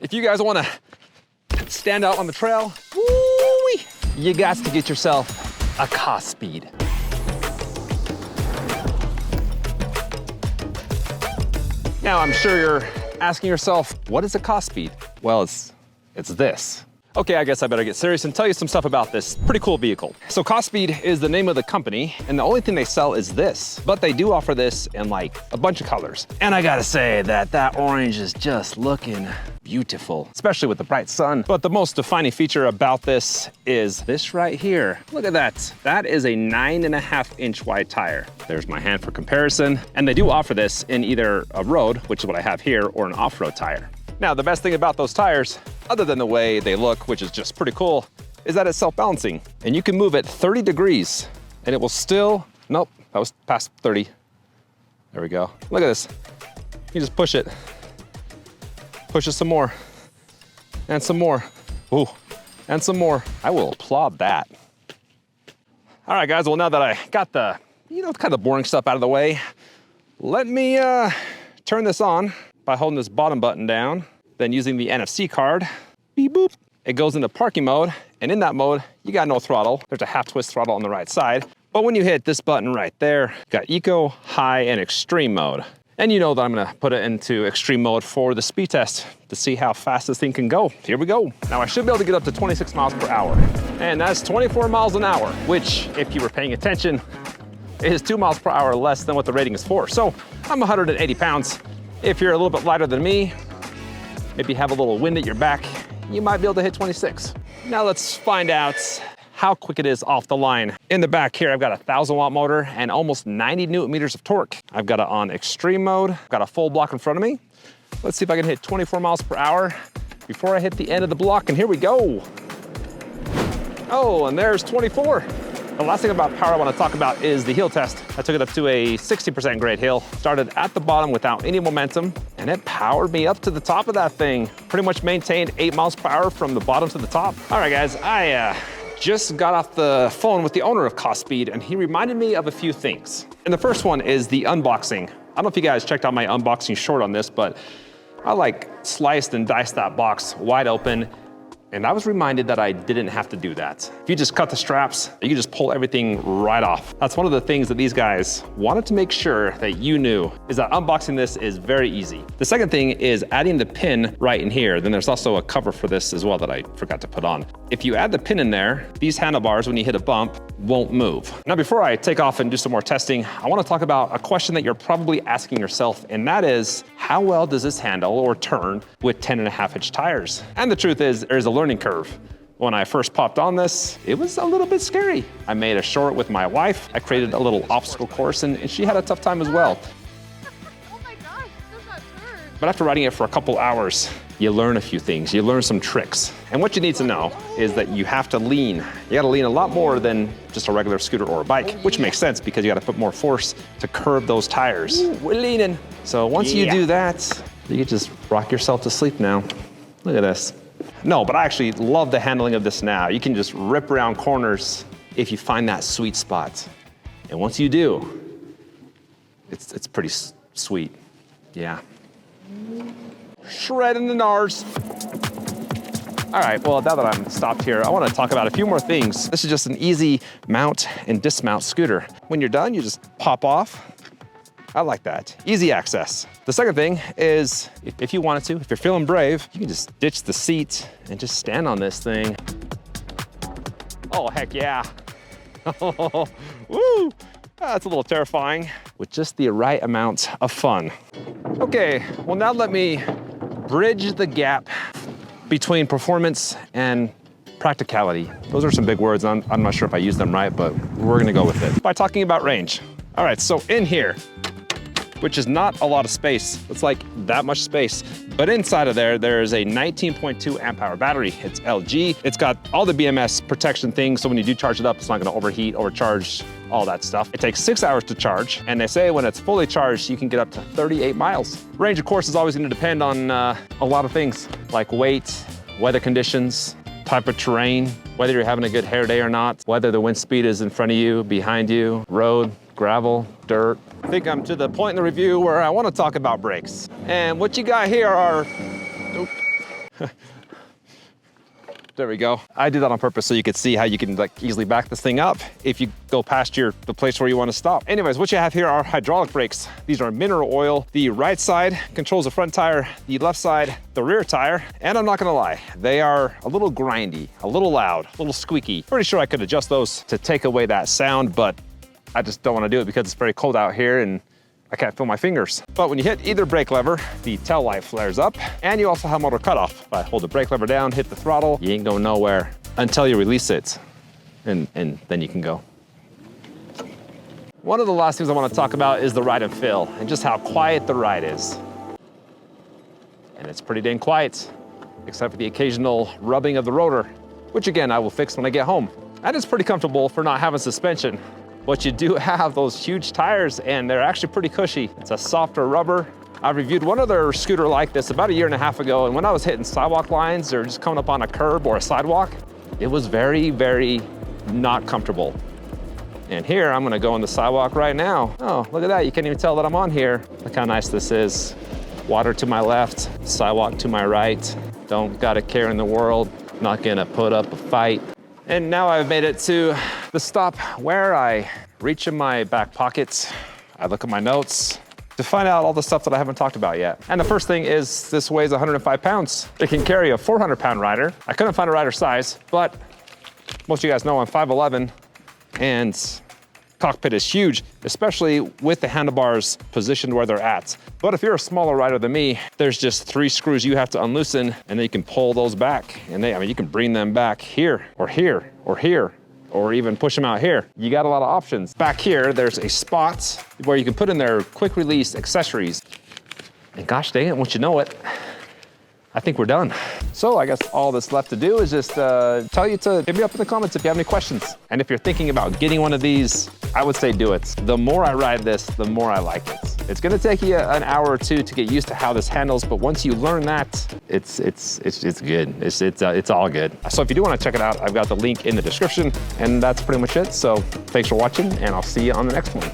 If you guys wanna stand out on the trail, woo-wee, you got to get yourself a Kaaspeed. Now, I'm sure you're asking yourself, what is a Kaaspeed? Well, it's this. Okay, I guess I better get serious and tell you some stuff about this pretty cool vehicle. So Kaaspeed is the name of the company, and the only thing they sell is this, but they do offer this in like a bunch of colors. And I gotta say that orange is just looking beautiful, especially with the bright sun. But the most defining feature about this is this right here. Look at that. That is a 9.5-inch wide tire. There's my hand for comparison. And they do offer this in either a road, which is what I have here, or an off-road tire. Now, the best thing about those tires, other than the way they look, which is just pretty cool, is that it's self-balancing. And you can move it 30 degrees and it will still, nope, that was past 30. There we go. Look at this. You just push it. Push it some more. And some more. Ooh, and some more. I will applaud that. All right, guys, well, now that I got the, kind of boring stuff out of the way, let me turn this on by holding this bottom button down, then using the NFC card, beep boop. It goes into parking mode, and in that mode, you got no throttle. There's a half twist throttle on the right side. But when you hit this button right there, you got eco, high, and extreme mode. And you know that I'm gonna put it into extreme mode for the speed test to see how fast this thing can go. Here we go. Now I should be able to get up to 26 miles per hour. And that's 24 miles an hour, which if you were paying attention, is 2 miles per hour less than what the rating is for. So I'm 180 pounds. If you're a little bit lighter than me, maybe have a little wind at your back, you might be able to hit 26. Now let's find out how quick it is off the line. In the back here, I've got a 1,000-watt motor and almost 90 Newton meters of torque. I've got it on extreme mode. I've got a full block in front of me. Let's see if I can hit 24 miles per hour before I hit the end of the block, and here we go. Oh, and there's 24. The last thing about power I want to talk about is the hill test. I took it up to a 60% grade hill, started at the bottom without any momentum, and it powered me up to the top of that thing. Pretty much maintained 8 miles per hour from the bottom to the top. All right, guys, I just got off the phone with the owner of Kaaspeed, and he reminded me of a few things. And the first one is the unboxing. I don't know if you guys checked out my unboxing short on this, but I sliced and diced that box wide open. And I was reminded that I didn't have to do that. If you just cut the straps, you can just pull everything right off. That's one of the things that these guys wanted to make sure that you knew, is that unboxing this is very easy. The second thing is adding the pin right in here. Then there's also a cover for this as well that I forgot to put on. If you add the pin in there, these handlebars, when you hit a bump, won't move. Now, before I take off and do some more testing, I want to talk about a question that you're probably asking yourself, and that is, how well does this handle or turn with 10.5-inch tires? And the truth is, there's a learning curve. When I first popped on this, it was a little bit scary. I made a short with my wife. I created a little obstacle course, and she had a tough time as well. Oh my gosh, it does not turn. But after riding it for a couple hours, you learn a few things. You learn some tricks. And what you need to know is that you have to lean. You gotta lean a lot more than just a regular scooter or a bike, which makes sense because you gotta put more force to curve those tires. Ooh, we're leaning. So once you do that, you can just rock yourself to sleep now. Look at this. No, but I actually love the handling of this now. You can just rip around corners if you find that sweet spot. And once you do, it's pretty sweet. Yeah. Shredding the nars. All right, well, now that I'm stopped here, I want to talk about a few more things. This is just an easy mount and dismount scooter. When you're done, you just pop off. I like that. Easy access. The second thing is, if you wanted to, if you're feeling brave, you can just ditch the seat and just stand on this thing. Oh, heck yeah. Woo! That's a little terrifying, with just the right amount of fun. Okay, well, now let me bridge the gap between performance and practicality. Those are some big words. I'm not sure if I used them right, but we're gonna go with it. By talking about range. All right, so in here, which is not a lot of space. It's like that much space. But inside of there is a 19.2 amp hour battery. It's LG. It's got all the BMS protection things, so when you do charge it up, it's not gonna overheat, overcharge, all that stuff. It takes 6 hours to charge, and they say when it's fully charged, you can get up to 38 miles. Range, of course, is always gonna depend on a lot of things, like weight, weather conditions, type of terrain, whether you're having a good hair day or not, whether the wind speed is in front of you, behind you, road, gravel, dirt. I think I'm to the point in the review where I want to talk about brakes. And what you got here are, There we go. I did that on purpose so you could see how you can like easily back this thing up if you go past the place where you want to stop. Anyways, what you have here are hydraulic brakes. These are mineral oil. The right side controls the front tire, the left side, the rear tire. And I'm not gonna lie, they are a little grindy, a little loud, a little squeaky. Pretty sure I could adjust those to take away that sound, but I just don't want to do it because it's very cold out here and I can't feel my fingers. But when you hit either brake lever, the tail light flares up, and you also have motor cutoff. If I hold the brake lever down, hit the throttle, you ain't going nowhere until you release it, and then you can go. One of the last things I want to talk about is the ride and feel, and just how quiet the ride is. And it's pretty dang quiet, except for the occasional rubbing of the rotor, which again, I will fix when I get home. And it's pretty comfortable for not having suspension. But you do have those huge tires and they're actually pretty cushy. It's a softer rubber. I reviewed one other scooter like this about 1.5 years ago, and when I was hitting sidewalk lines or just coming up on a curb or a sidewalk, it was very, very not comfortable. And here, I'm gonna go on the sidewalk right now. Oh, look at that, you can't even tell that I'm on here. Look how nice this is. Water to my left, sidewalk to my right. Don't got a care in the world, not gonna put up a fight. And now I've made it to the stop where I reach in my back pockets, I look at my notes to find out all the stuff that I haven't talked about yet. And the first thing is this weighs 105 pounds. It can carry a 400-pound rider. I couldn't find a rider size, but most of you guys know I'm 5'11", and cockpit is huge, especially with the handlebars positioned where they're at. But if you're a smaller rider than me, there's just 3 screws you have to unloosen, and then you can pull those back. And you can bring them back here, or here, or here, or even push them out here. You got a lot of options. Back here, there's a spot where you can put in their quick release accessories. And gosh dang it, once you know it, I think we're done. So I guess all that's left to do is just tell you to hit me up in the comments if you have any questions. And if you're thinking about getting one of these, I would say do it. The more I ride this, the more I like it. It's gonna take you an hour or 2 to get used to how this handles, but once you learn that, it's good. It's all good. So if you do wanna check it out, I've got the link in the description, and that's pretty much it. So thanks for watching, and I'll see you on the next one.